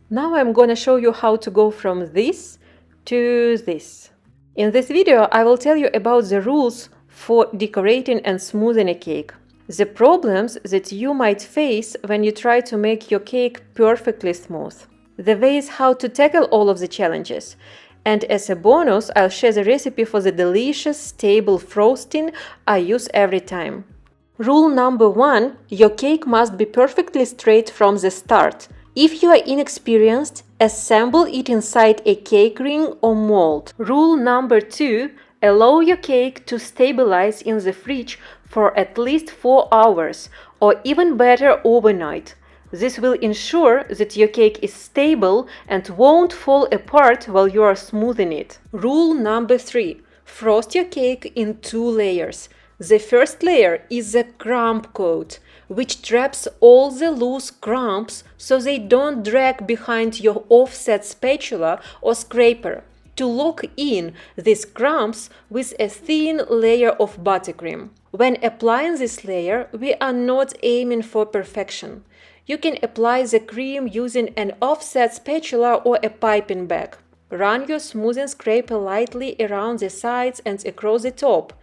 Now I'm gonna show you how to go from this to this. In this video, I will tell you about the rules for decorating and smoothing a cake, the problems that you might face when you try to make your cake perfectly smooth, the ways how to tackle all of the challenges, and as a bonus, I'll share the recipe for the delicious, stable frosting I use every time. Rule number 1, your cake must be perfectly straight from the start. If you are inexperienced, assemble it inside a cake ring or mold. Rule number 2, allow your cake to stabilize in the fridge for at least 4 hours, or even better, overnight. This will ensure that your cake is stable and won't fall apart while you are smoothing it. Rule number 3, frost your cake in 2 layers. The first layer is the crumb coat, which traps all the loose crumbs so they don't drag behind your offset spatula or scraper. To lock in these crumbs with a thin layer of buttercream. When applying this layer, we are not aiming for perfection. You can apply the cream using an offset spatula or a piping bag. Run your smoothing scraper lightly around the sides and across the top,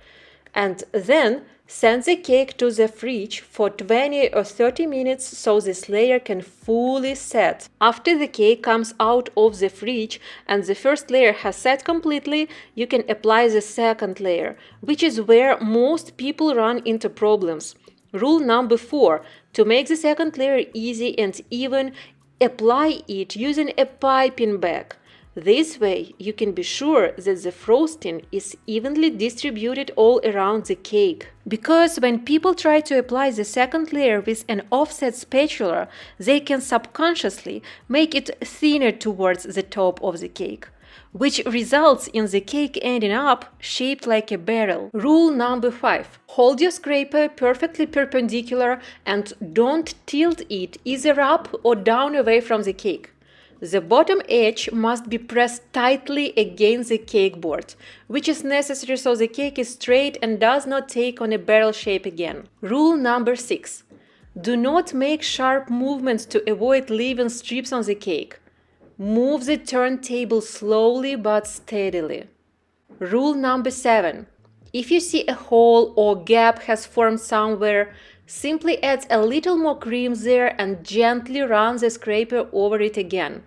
and then send the cake to the fridge for 20 or 30 minutes so this layer can fully set. After the cake comes out of the fridge and the first layer has set completely, you can apply the second layer, which is where most people run into problems. Rule number 4, to make the second layer easy and even, apply it using a piping bag. This way, you can be sure that the frosting is evenly distributed all around the cake. Because when people try to apply the second layer with an offset spatula, they can subconsciously make it thinner towards the top of the cake, which results in the cake ending up shaped like a barrel. Rule number 5. Hold your scraper perfectly perpendicular and don't tilt it either up or down away from the cake. The bottom edge must be pressed tightly against the cake board, which is necessary so the cake is straight and does not take on a barrel shape again. Rule number 6. Do not make sharp movements to avoid leaving strips on the cake. Move the turntable slowly but steadily. Rule number 7. If you see a hole or gap has formed somewhere, simply add a little more cream there and gently run the scraper over it again.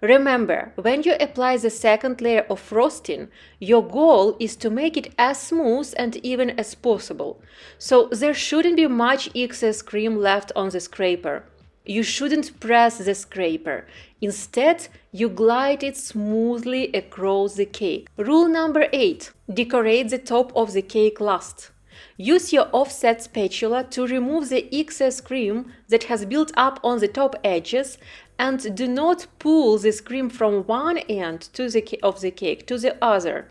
Remember, when you apply the second layer of frosting, your goal is to make it as smooth and even as possible. So there shouldn't be much excess cream left on the scraper. You shouldn't press the scraper. Instead, you glide it smoothly across the cake. Rule number 8. Decorate the top of the cake last. Use your offset spatula to remove the excess cream that has built up on the top edges, and do not pull this cream from one end of the cake to the other.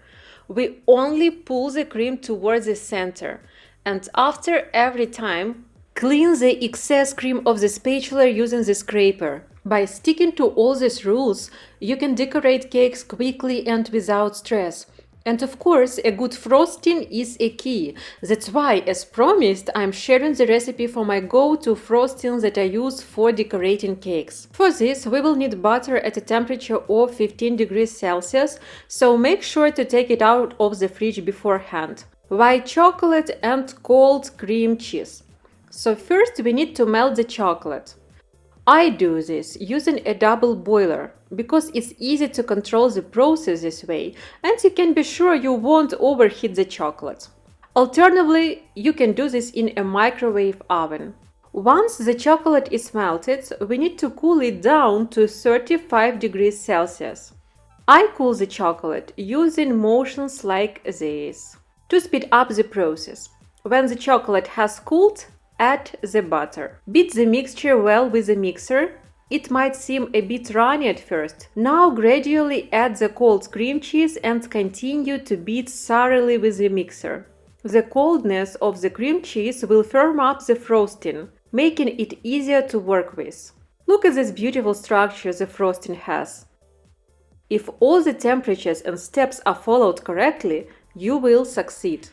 We only pull the cream towards the center, and after every time, clean the excess cream of the spatula using the scraper. By sticking to all these rules, you can decorate cakes quickly and without stress. And of course, a good frosting is a key. That's why, as promised, I'm sharing the recipe for my go-to frosting that I use for decorating cakes. For this, we will need butter at a temperature of 15 degrees Celsius, so make sure to take it out of the fridge beforehand. White chocolate and cold cream cheese. So first we need to melt the chocolate. I do this using a double boiler because it's easy to control the process this way, and you can be sure you won't overheat the chocolate. Alternatively, you can do this in a microwave oven. Once the chocolate is melted, we need to cool it down to 35 degrees Celsius. I cool the chocolate using motions like this to speed up the process. When the chocolate has cooled, add the butter. Beat the mixture well with a mixer. It might seem a bit runny at first. Now gradually add the cold cream cheese and continue to beat thoroughly with the mixer. The coldness of the cream cheese will firm up the frosting, making it easier to work with. Look at this beautiful structure the frosting has. If all the temperatures and steps are followed correctly, you will succeed.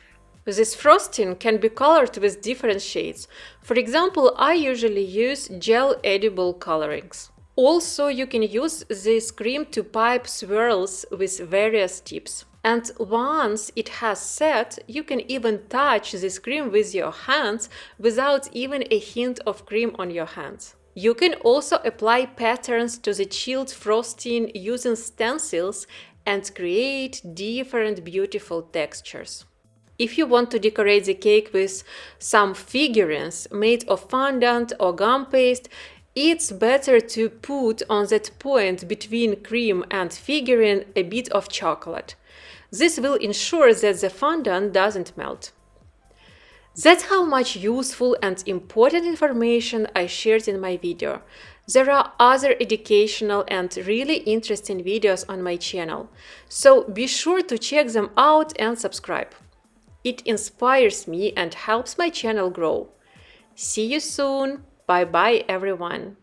This frosting can be colored with different shades. For example, I usually use gel edible colorings. Also, you can use this cream to pipe swirls with various tips. And once it has set, you can even touch this cream with your hands without even a hint of cream on your hands. You can also apply patterns to the chilled frosting using stencils and create different beautiful textures. If you want to decorate the cake with some figurines made of fondant or gum paste, it's better to put on that point between cream and figurine a bit of chocolate. This will ensure that the fondant doesn't melt. That's how much useful and important information I shared in my video. There are other educational and really interesting videos on my channel, so be sure to check them out and subscribe. It inspires me and helps my channel grow. See you soon! Bye bye everyone!